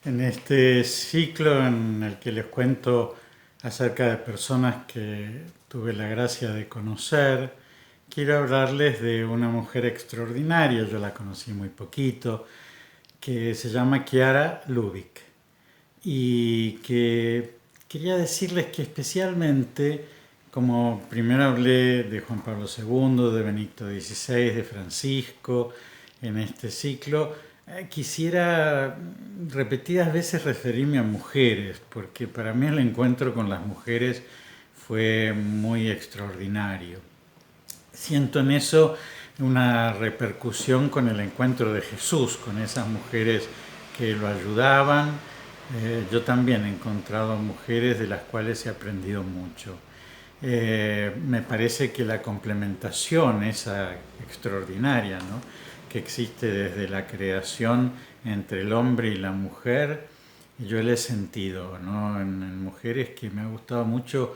En este ciclo en el que les cuento acerca de personas que tuve la gracia de conocer, quiero hablarles de una mujer extraordinaria, yo la conocí muy poquito, que se llama Chiara Lubich y que quería decirles que especialmente, como primero hablé de Juan Pablo II, de Benito XVI, de Francisco, en este ciclo, quisiera repetidas veces referirme a mujeres, porque para mí el encuentro con las mujeres fue muy extraordinario. Siento en eso una repercusión con el encuentro de Jesús, con esas mujeres que lo ayudaban. Yo también he encontrado mujeres de las cuales he aprendido mucho. Me parece que la complementación esa extraordinaria, ¿no?, que existe desde la creación entre el hombre y la mujer, yo la he sentido, ¿no?, en mujeres que me ha gustado mucho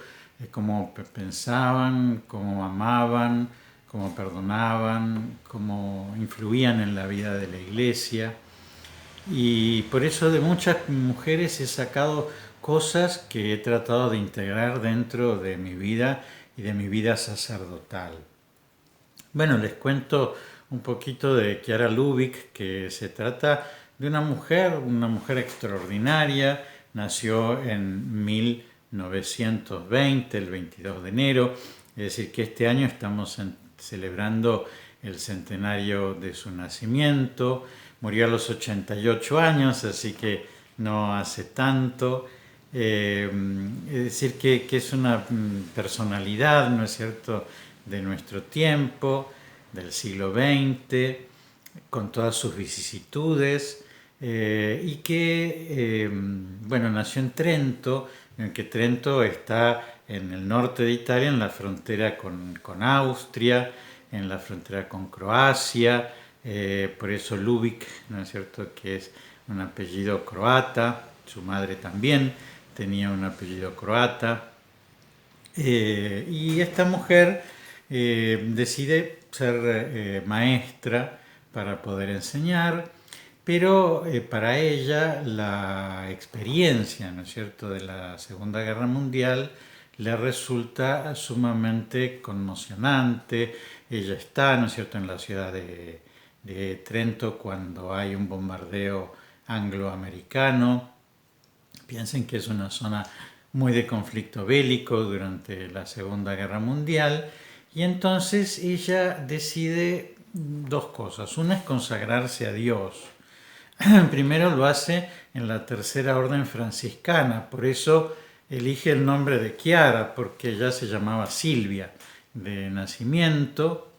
cómo pensaban, cómo amaban, cómo perdonaban, cómo influían en la vida de la iglesia. Y por eso de muchas mujeres he sacado cosas que he tratado de integrar dentro de mi vida y de mi vida sacerdotal. Bueno, les cuento un poquito de Chiara Lubich, que se trata de una mujer extraordinaria, nació en 1920, el 22 de enero, es decir, que este año estamos celebrando el centenario de su nacimiento. Murió a los 88 años, así que no hace tanto. Es decir, que es una personalidad, ¿no es cierto?, de nuestro tiempo, del siglo XX, con todas sus vicisitudes, y que, bueno, nació en Trento, en que Trento está en el norte de Italia, en la frontera con Austria, en la frontera con Croacia, por eso Lubich, ¿no es cierto?, que es un apellido croata, su madre también tenía un apellido croata, y esta mujer decide ser maestra para poder enseñar, pero para ella la experiencia, ¿no es cierto?, de la Segunda Guerra Mundial le resulta sumamente conmocionante. Ella está, ¿no es cierto?, en la ciudad de Trento cuando hay un bombardeo angloamericano. Piensen que es una zona muy de conflicto bélico durante la Segunda Guerra Mundial, y entonces ella decide dos cosas. Una es consagrarse a Dios. Primero lo hace en la Tercera Orden Franciscana, por eso elige el nombre de Chiara, porque ella se llamaba Silvia de nacimiento,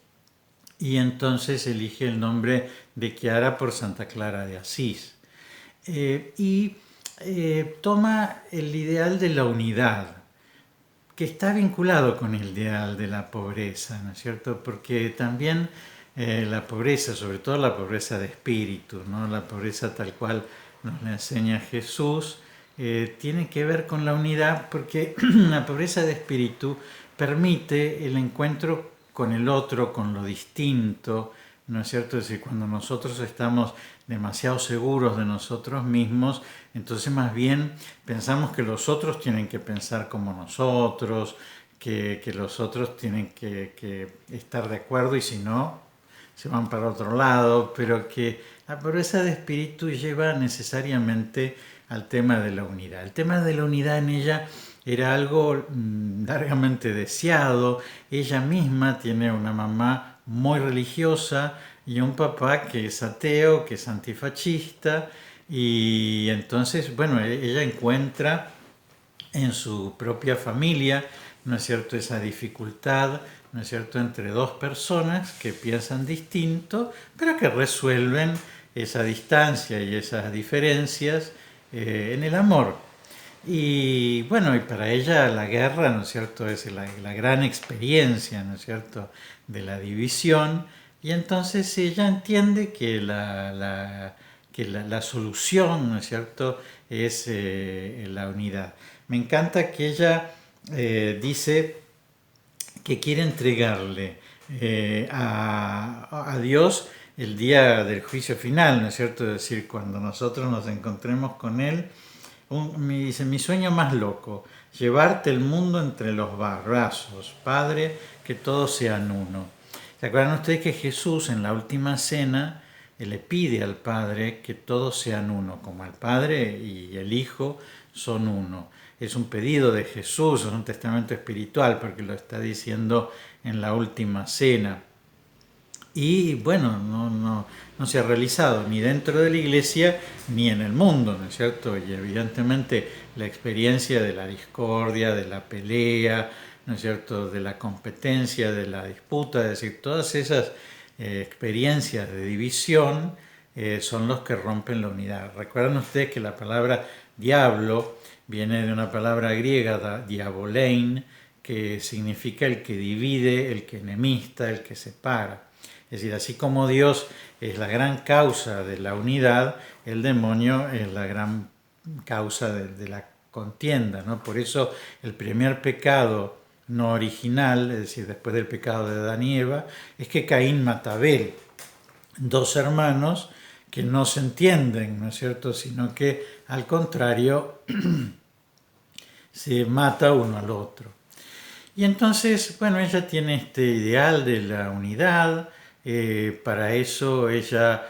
y entonces elige el nombre de Chiara por Santa Clara de Asís. Y toma el ideal de la unidad, que está vinculado con el ideal de la pobreza, ¿no es cierto? Porque también la pobreza, sobre todo la pobreza de espíritu, ¿no?, la pobreza tal cual nos la enseña Jesús, tiene que ver con la unidad, porque la pobreza de espíritu permite el encuentro con el otro, con lo distinto, ¿no es cierto? Es decir, cuando nosotros estamos demasiado seguros de nosotros mismos, entonces más bien pensamos que los otros tienen que pensar como nosotros, que los otros tienen que estar de acuerdo, y si no, se van para otro lado, pero que la pobreza de espíritu lleva necesariamente al tema de la unidad. El tema de la unidad en ella era algo largamente deseado. Ella misma tiene una mamá muy religiosa y un papá que es ateo, que es antifascista, y entonces, bueno, ella encuentra en su propia familia, ¿no es cierto?, esa dificultad, ¿no es cierto?, entre dos personas que piensan distinto, pero que resuelven esa distancia y esas diferencias en el amor. Y bueno, y para ella la guerra, ¿no es cierto?, es la gran experiencia, ¿no es cierto?, de la división, y entonces ella entiende que la solución, ¿no es cierto?, es la unidad. Me encanta que ella dice que quiere entregarle a Dios el día del juicio final, ¿no es cierto? Es decir, cuando nosotros nos encontremos con Él, dice, mi sueño más loco, llevarte el mundo entre los brazos, Padre, que todos sean uno. ¿Se acuerdan ustedes que Jesús en la última cena le pide al Padre que todos sean uno, como el Padre y el Hijo son uno? Es un pedido de Jesús, es un testamento espiritual, porque lo está diciendo en la última cena. Y bueno, no se ha realizado ni dentro de la iglesia ni en el mundo, ¿no es cierto? Y evidentemente la experiencia de la discordia, de la pelea, ¿no es cierto?, de la competencia, de la disputa, es decir, todas esas experiencias de división son los que rompen la unidad. Recuerdan ustedes que la palabra diablo viene de una palabra griega, diabolein, que significa el que divide, el que enemista, el que separa. Es decir, así como Dios es la gran causa de la unidad, el demonio es la gran causa de la contienda, ¿no? Por eso el primer pecado no original, es decir, después del pecado de Adán y Eva, es que Caín mata a Abel, dos hermanos que no se entienden, ¿no es cierto?, sino que al contrario se mata uno al otro. Y entonces, bueno, ella tiene este ideal de la unidad, para eso ella,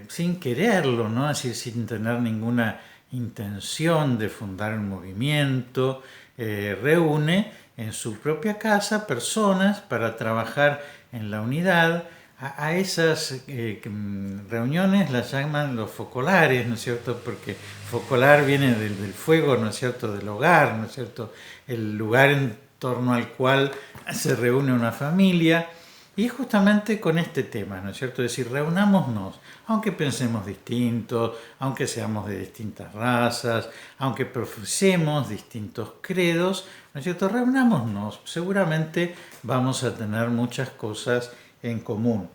sin quererlo, ¿no?, así sin tener ninguna intención de fundar un movimiento, reúne en su propia casa personas para trabajar en la unidad. A esas reuniones las llaman los focolares, ¿no es cierto? Porque focolar viene del fuego, ¿no es cierto?, del hogar, ¿no es cierto?, el lugar en torno al cual se reúne una familia. Y justamente con este tema, ¿no es cierto? Es decir, reunámonos, aunque pensemos distintos, aunque seamos de distintas razas, aunque profesemos distintos credos, ¿no es cierto? Reunámonos, seguramente vamos a tener muchas cosas en común.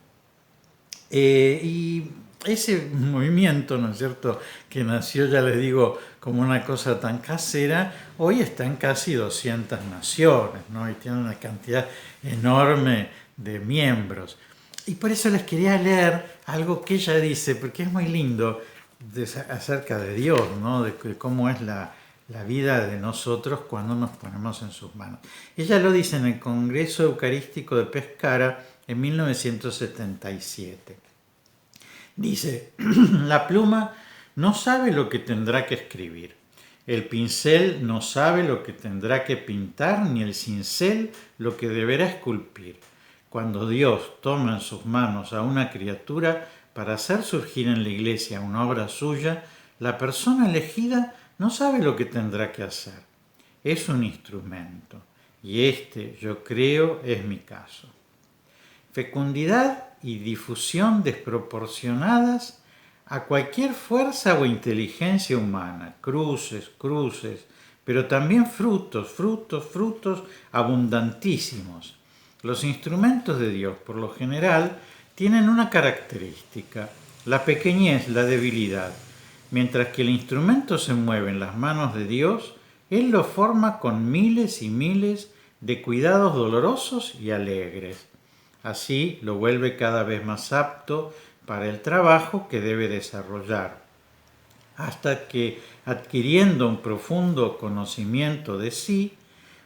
Y ese movimiento, ¿no es cierto?, que nació, ya les digo, como una cosa tan casera, hoy está en casi 200 naciones, ¿no?, y tiene una cantidad enorme de miembros. Y por eso les quería leer algo que ella dice, porque es muy lindo acerca de Dios, ¿no?, de cómo es la vida de nosotros cuando nos ponemos en sus manos. Ella lo dice en el Congreso Eucarístico de Pescara en 1977. Dice, la pluma no sabe lo que tendrá que escribir, el pincel no sabe lo que tendrá que pintar, ni el cincel lo que deberá esculpir. Cuando Dios toma en sus manos a una criatura para hacer surgir en la iglesia una obra suya, la persona elegida no sabe lo que tendrá que hacer. Es un instrumento, y este, yo creo, es mi caso. Fecundidad y difusión desproporcionadas a cualquier fuerza o inteligencia humana, cruces, pero también frutos abundantísimos. Los instrumentos de Dios, por lo general, tienen una característica, la pequeñez, la debilidad. Mientras que el instrumento se mueve en las manos de Dios, Él lo forma con miles y miles de cuidados dolorosos y alegres. Así lo vuelve cada vez más apto para el trabajo que debe desarrollar, hasta que, adquiriendo un profundo conocimiento de sí,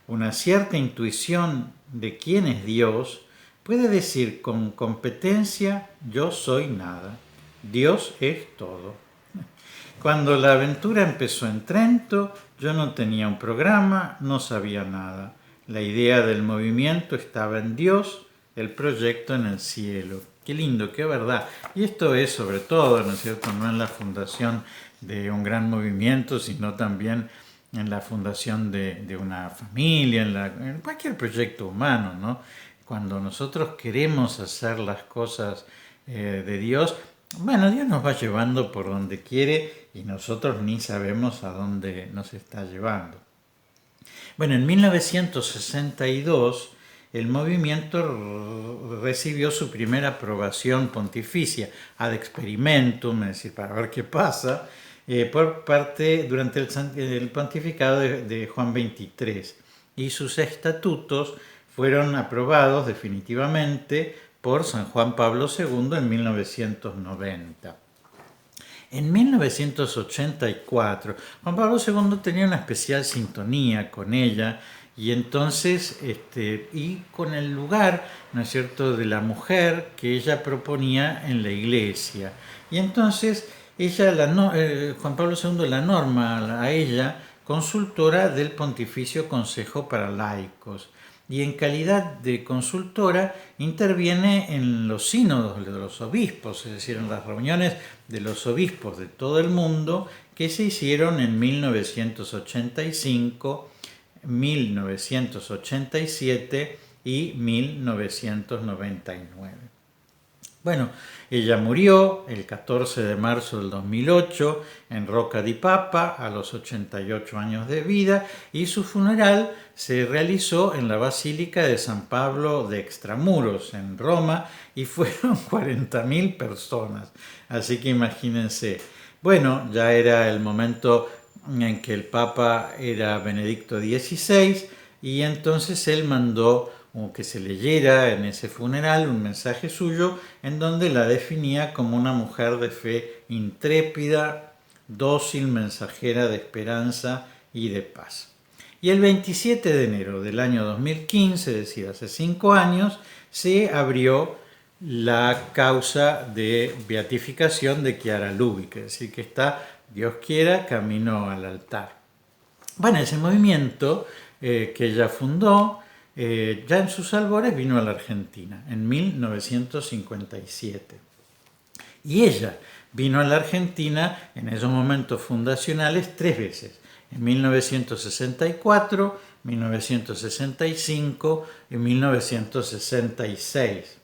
una cierta intuición de quién es Dios, puede decir con competencia, yo soy nada, Dios es todo. Cuando la aventura empezó en Trento, yo no tenía un programa, no sabía nada. La idea del movimiento estaba en Dios, el proyecto en el cielo. Qué lindo, qué verdad. Y esto es sobre todo, ¿no es cierto?, no en la fundación de un gran movimiento, sino también en la fundación de una familia, en cualquier proyecto humano, ¿no? Cuando nosotros queremos hacer las cosas de Dios, bueno, Dios nos va llevando por donde quiere y nosotros ni sabemos a dónde nos está llevando. Bueno, en 1962 el movimiento recibió su primera aprobación pontificia ad experimentum, es decir, para ver qué pasa, por parte durante el pontificado de Juan XXIII, y sus estatutos fueron aprobados definitivamente por San Juan Pablo II en 1990. En 1984, Juan Pablo II tenía una especial sintonía con ella y entonces, y con el lugar, ¿no es cierto?, de la mujer que ella proponía en la iglesia. Y entonces, Juan Pablo II la norma a ella consultora del Pontificio Consejo para Laicos. Y en calidad de consultora interviene en los sínodos de los obispos, es decir, en las reuniones de los obispos de todo el mundo que se hicieron en 1985, 1987 y 1999. Bueno, ella murió el 14 de marzo del 2008 en Rocca di Papa a los 88 años de vida y su funeral se realizó en la Basílica de San Pablo de Extramuros en Roma y fueron 40.000 personas. Así que imagínense. Bueno, ya era el momento en que el Papa era Benedicto XVI y entonces él mandó que se leyera en ese funeral un mensaje suyo en donde la definía como una mujer de fe intrépida, dócil, mensajera de esperanza y de paz. Y el 27 de enero del año 2015, es decir, hace 5 años, se abrió la causa de beatificación de Chiara Lubich, es decir, que está, Dios quiera, camino al altar. Bueno, ese movimiento que ella fundó, ya en sus albores vino a la Argentina, en 1957. Y ella vino a la Argentina en esos momentos fundacionales 3 veces, en 1964, 1965 y 1966.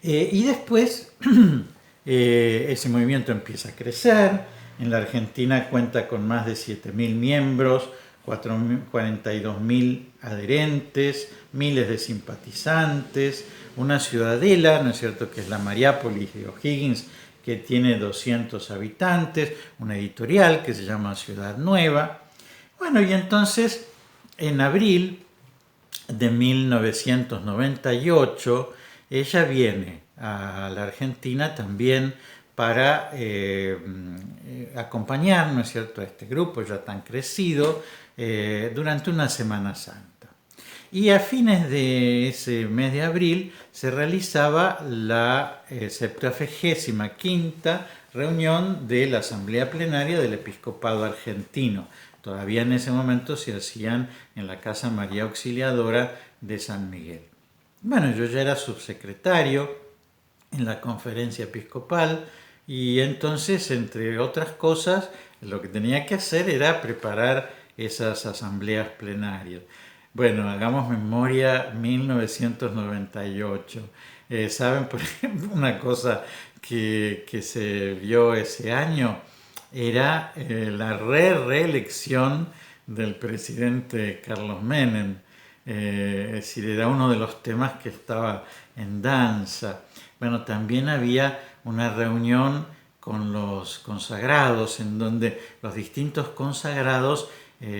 Y después ese movimiento empieza a crecer. En la Argentina cuenta con más de 7.000 miembros, 42.000 adherentes, miles de simpatizantes, una ciudadela, ¿no es cierto?, que es la Mariápolis de O'Higgins, que tiene 200 habitantes, una editorial que se llama Ciudad Nueva. Bueno, y entonces en abril de 1998 ella viene a la Argentina también para acompañar, ¿no es cierto?, a este grupo ya tan crecido durante una Semana Santa. Y a fines de ese mes de abril se realizaba la 75ª reunión de la Asamblea Plenaria del Episcopado Argentino. Todavía en ese momento se hacían en la Casa María Auxiliadora de San Miguel. Bueno, yo ya era subsecretario en la conferencia episcopal y entonces, entre otras cosas, lo que tenía que hacer era preparar esas asambleas plenarias. Bueno, hagamos memoria, 1998. ¿Saben, por ejemplo, una cosa que se vio ese año? Era la reelección del presidente Carlos Menem. Es decir, era uno de los temas que estaba en danza. Bueno, también había una reunión con los consagrados, en donde los distintos consagrados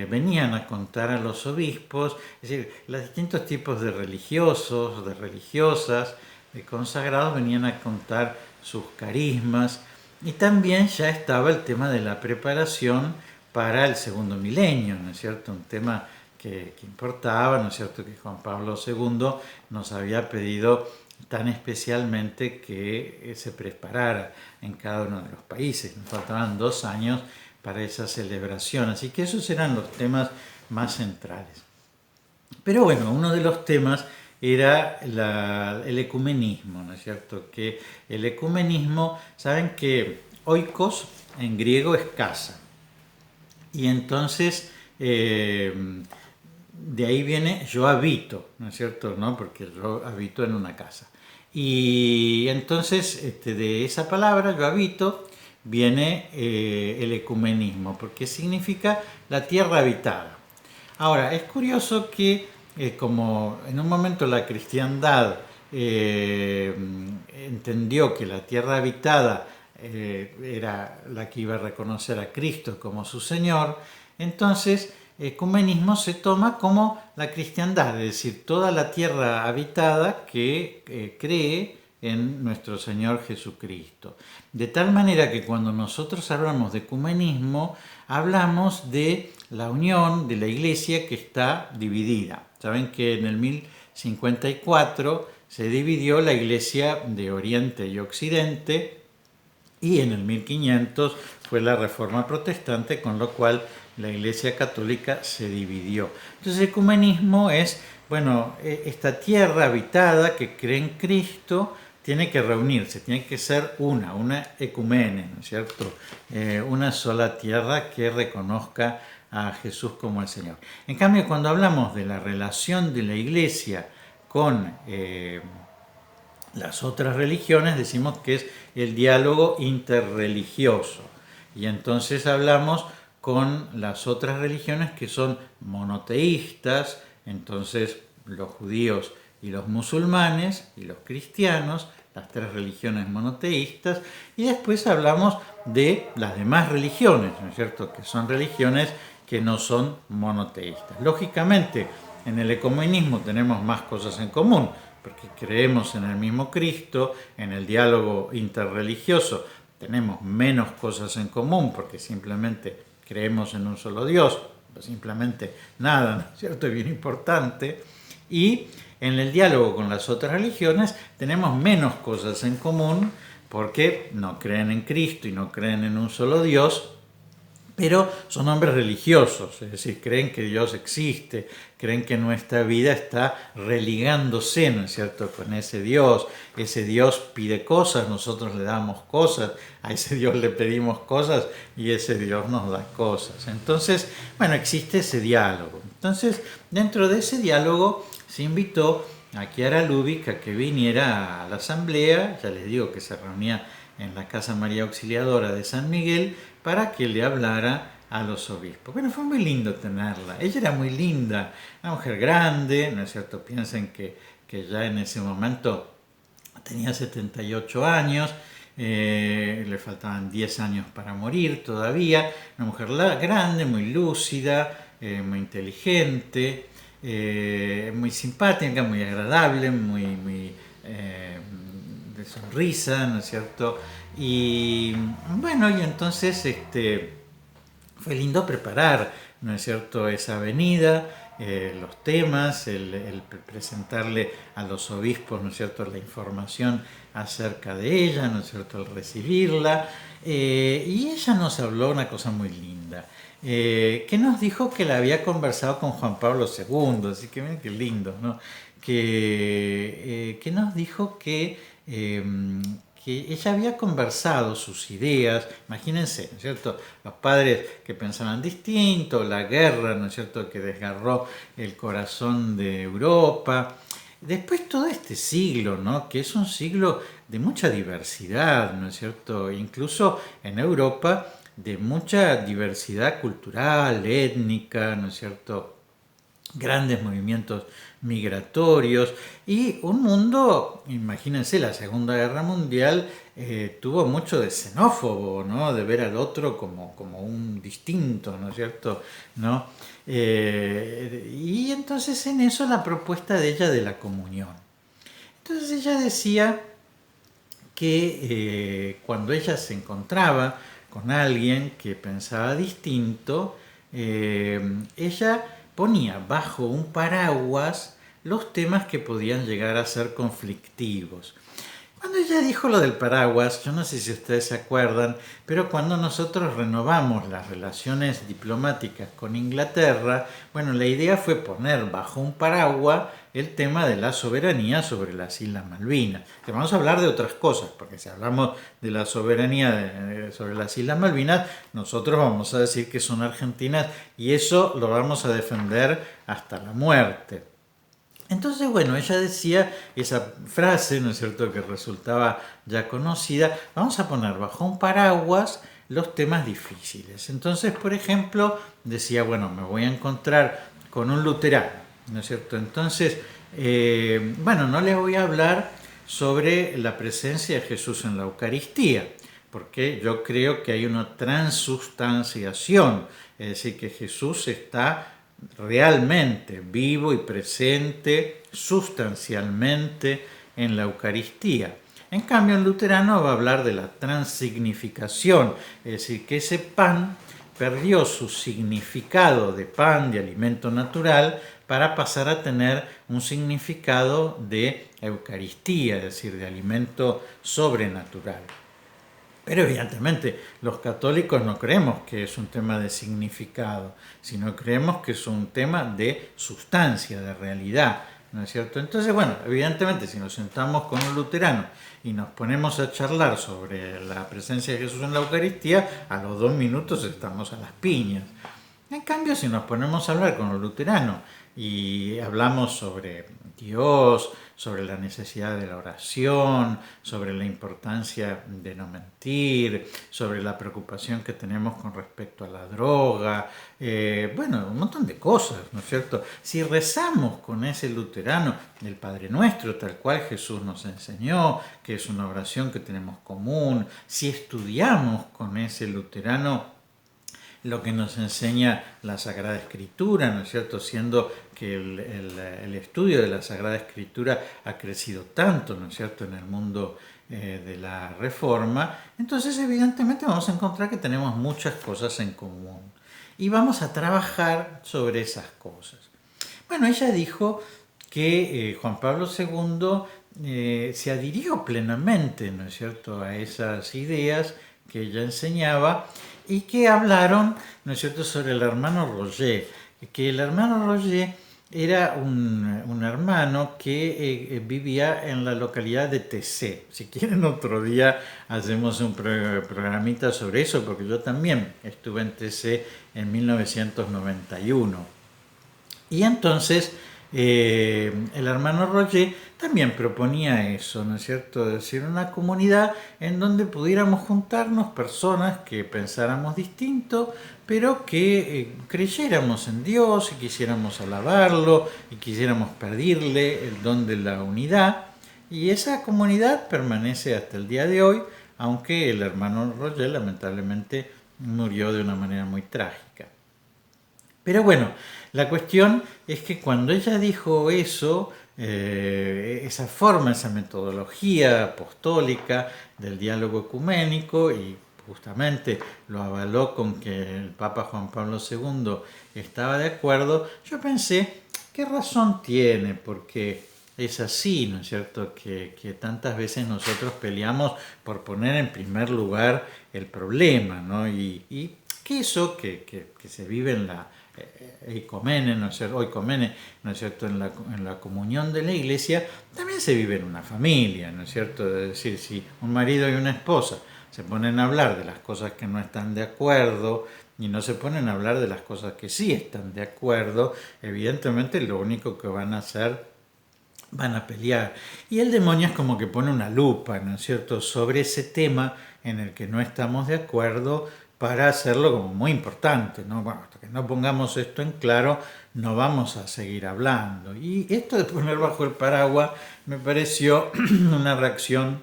venían a contar a los obispos, es decir, los distintos tipos de religiosos, de religiosas, de consagrados venían a contar sus carismas, y también ya estaba el tema de la preparación para el segundo milenio, ¿no es cierto? Un tema que importaba, ¿no es cierto?, que Juan Pablo II nos había pedido tan especialmente que se preparara en cada uno de los países. Nos faltaban 2 años para esa celebración, así que esos eran los temas más centrales. Pero bueno, uno de los temas era el ecumenismo, ¿no es cierto? Que el ecumenismo, saben que oikos en griego es casa, y entonces de ahí viene yo habito, ¿no es cierto?, ¿no? Porque yo habito en una casa. Y entonces de esa palabra, yo habito, viene el ecumenismo, porque significa la tierra habitada. Ahora, es curioso que como en un momento la cristiandad entendió que la tierra habitada era la que iba a reconocer a Cristo como su Señor, entonces ecumenismo se toma como la cristiandad, es decir, toda la tierra habitada que cree en nuestro Señor Jesucristo. De tal manera que cuando nosotros hablamos de ecumenismo, hablamos de la unión de la iglesia que está dividida. Saben que en el 1054 se dividió la iglesia de Oriente y Occidente, y en el 1500 fue la Reforma Protestante, con lo cual la Iglesia Católica se dividió. Entonces el ecumenismo es, bueno, esta tierra habitada que cree en Cristo tiene que reunirse, tiene que ser una ecumene, ¿no es cierto? Una sola tierra que reconozca a Jesús como el Señor. En cambio, cuando hablamos de la relación de la Iglesia con las otras religiones, decimos que es el diálogo interreligioso. Y entonces hablamos con las otras religiones que son monoteístas, entonces los judíos y los musulmanes y los cristianos, las tres religiones monoteístas, y después hablamos de las demás religiones, ¿no es cierto?, que son religiones que no son monoteístas. Lógicamente, en el ecumenismo tenemos más cosas en común, porque creemos en el mismo Cristo. En el diálogo interreligioso tenemos menos cosas en común, porque simplemente creemos en un solo Dios, o simplemente nada, ¿no es cierto?, es bien importante. Y en el diálogo con las otras religiones tenemos menos cosas en común, porque no creen en Cristo y no creen en un solo Dios, pero son hombres religiosos, es decir, creen que Dios existe, creen que nuestra vida está religándose, ¿no es cierto?, con ese Dios pide cosas, nosotros le damos cosas, a ese Dios le pedimos cosas y ese Dios nos da cosas. Entonces, bueno, existe ese diálogo. Entonces, dentro de ese diálogo se invitó a Chiara Lubich a que viniera a la asamblea, ya les digo que se reunía en la Casa María Auxiliadora de San Miguel, para que le hablara a los obispos. Bueno, fue muy lindo tenerla. Ella era muy linda, una mujer grande, ¿no es cierto? Piensen que ya en ese momento tenía 78 años, le faltaban 10 años para morir todavía. Una mujer grande, muy lúcida, muy inteligente, muy simpática, muy agradable, muy de sonrisa, ¿no es cierto? Y bueno, y entonces fue lindo preparar, ¿no es cierto?, esa venida, los temas, el presentarle a los obispos, ¿no es cierto?, la información acerca de ella, ¿no es cierto?, el recibirla. Y ella nos habló una cosa muy linda, que nos dijo que la había conversado con Juan Pablo II, así que miren qué lindo, ¿no? Que nos dijo que ella había conversado sus ideas, imagínense, ¿no es cierto?, los padres que pensaban distinto, la guerra, ¿no es cierto?, que desgarró el corazón de Europa. Después todo este siglo, ¿no?, que es un siglo de mucha diversidad, ¿no es cierto?, incluso en Europa de mucha diversidad cultural, étnica, ¿no es cierto?, grandes movimientos migratorios y un mundo, imagínense, la Segunda Guerra Mundial tuvo mucho de xenófobo, ¿no?, de ver al otro como un distinto, ¿no es cierto?, ¿no? Y entonces en eso la propuesta de ella de la comunión. Entonces ella decía que cuando ella se encontraba con alguien que pensaba distinto, ella ponía bajo un paraguas los temas que podían llegar a ser conflictivos. Cuando ella dijo lo del paraguas, yo no sé si ustedes se acuerdan, pero cuando nosotros renovamos las relaciones diplomáticas con Inglaterra, bueno, la idea fue poner bajo un paraguas el tema de la soberanía sobre las Islas Malvinas. Que vamos a hablar de otras cosas, porque si hablamos de la soberanía sobre las Islas Malvinas, nosotros vamos a decir que son argentinas y eso lo vamos a defender hasta la muerte. Entonces, bueno, ella decía esa frase, ¿no es cierto?, que resultaba ya conocida: vamos a poner bajo un paraguas los temas difíciles. Entonces, por ejemplo, decía, bueno, me voy a encontrar con un luterano, ¿no es cierto? Entonces, bueno, no les voy a hablar sobre la presencia de Jesús en la Eucaristía, porque yo creo que hay una transustanciación, es decir, que Jesús está realmente vivo y presente sustancialmente en la Eucaristía. En cambio, el luterano va a hablar de la transignificación, es decir, que ese pan perdió su significado de pan, de alimento natural, para pasar a tener un significado de Eucaristía, es decir, de alimento sobrenatural. Pero evidentemente los católicos no creemos que es un tema de significado, sino creemos que es un tema de sustancia, de realidad, ¿no es cierto? Entonces, bueno, evidentemente si nos sentamos con un luterano y nos ponemos a charlar sobre la presencia de Jesús en la Eucaristía, a los 2 minutos estamos a las piñas. En cambio, si nos ponemos a hablar con los luteranos y hablamos sobre Dios, sobre la necesidad de la oración, sobre la importancia de no mentir, sobre la preocupación que tenemos con respecto a la droga, bueno, un montón de cosas, ¿no es cierto? Si rezamos con ese luterano el Padre Nuestro, tal cual Jesús nos enseñó, que es una oración que tenemos común, si estudiamos con ese luterano lo que nos enseña la Sagrada Escritura, ¿no es cierto? Siendo que el estudio de la Sagrada Escritura ha crecido tanto, ¿no es cierto?, en el mundo de la Reforma, entonces evidentemente vamos a encontrar que tenemos muchas cosas en común y vamos a trabajar sobre esas cosas. Bueno, ella dijo que Juan Pablo II se adhirió plenamente, ¿no es cierto?, a esas ideas que ella enseñaba y que hablaron, ¿no es cierto?, sobre el hermano Roger, que el hermano Roger era un hermano que vivía en la localidad de Tessé. Si quieren otro día hacemos un programita sobre eso, porque yo también estuve en Tessé en 1991. Y entonces el hermano Roger también proponía eso, ¿no es cierto? Es decir, una comunidad en donde pudiéramos juntarnos personas que pensáramos distinto, pero que creyéramos en Dios y quisiéramos alabarlo y quisiéramos pedirle el don de la unidad. Y esa comunidad permanece hasta el día de hoy, aunque el hermano Roger lamentablemente murió de una manera muy trágica. Pero bueno, la cuestión es que cuando ella dijo eso, esa forma, esa metodología apostólica del diálogo ecuménico, y justamente lo avaló con que el Papa Juan Pablo II estaba de acuerdo, yo pensé, ¿qué razón tiene? Porque es así, ¿no es cierto?, que tantas veces nosotros peleamos por poner en primer lugar el problema, ¿no? Y que eso que se vive en la ecomene, ¿no es cierto?, oikomene, ¿no es cierto?, en la comunión de la iglesia, también se vive en una familia, ¿no es cierto? Es decir, si un marido y una esposa se ponen a hablar de las cosas que no están de acuerdo y no se ponen a hablar de las cosas que sí están de acuerdo, evidentemente lo único que van a hacer, van a pelear. Y el demonio es como que pone una lupa, ¿no es cierto?, sobre ese tema en el que no estamos de acuerdo, para hacerlo como muy importante, ¿no? Bueno, hasta que no pongamos esto en claro, no vamos a seguir hablando. Y esto de poner bajo el paraguas me pareció una reacción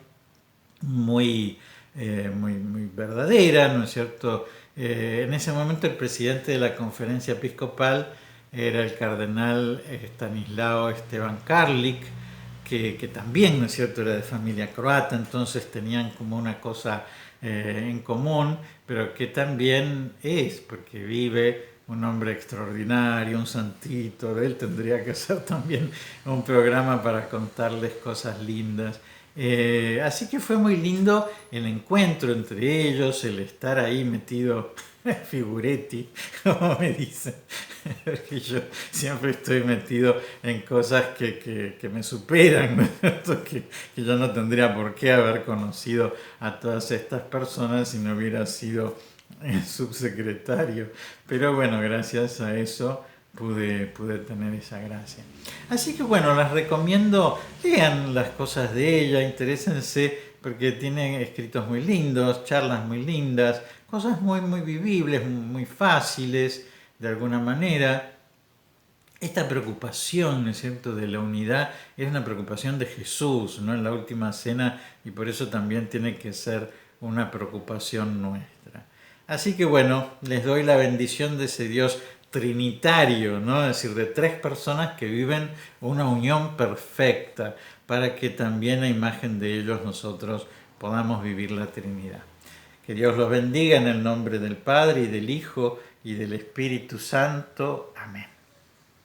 muy, muy verdadera, ¿no es cierto? En ese momento el presidente de la conferencia episcopal era el cardenal Stanislao Esteban Karlik, que también, ¿no es cierto?, era de familia croata, entonces tenían como una cosa en común, pero que también es, porque vive un hombre extraordinario, un santito, de él tendría que hacer también un programa para contarles cosas lindas. Así que fue muy lindo el encuentro entre ellos, el estar ahí metido figuretti, como me dicen, porque yo siempre estoy metido en cosas que me superan, ¿no? que yo no tendría por qué haber conocido a todas estas personas si no hubiera sido subsecretario. Pero bueno, gracias a eso pude tener esa gracia. Así que bueno, las recomiendo, lean las cosas de ella, interésense, porque tiene escritos muy lindos, charlas muy lindas, cosas muy, muy vivibles, muy fáciles, de alguna manera. Esta preocupación, ¿no es cierto?, de la unidad es una preocupación de Jesús, ¿no?, en la última cena, y por eso también tiene que ser una preocupación nuestra. Así que bueno, les doy la bendición de ese Dios trinitario, ¿no? Es decir, de tres personas que viven una unión perfecta, para que también a imagen de ellos nosotros podamos vivir la Trinidad. Que Dios los bendiga en el nombre del Padre y del Hijo y del Espíritu Santo. Amén.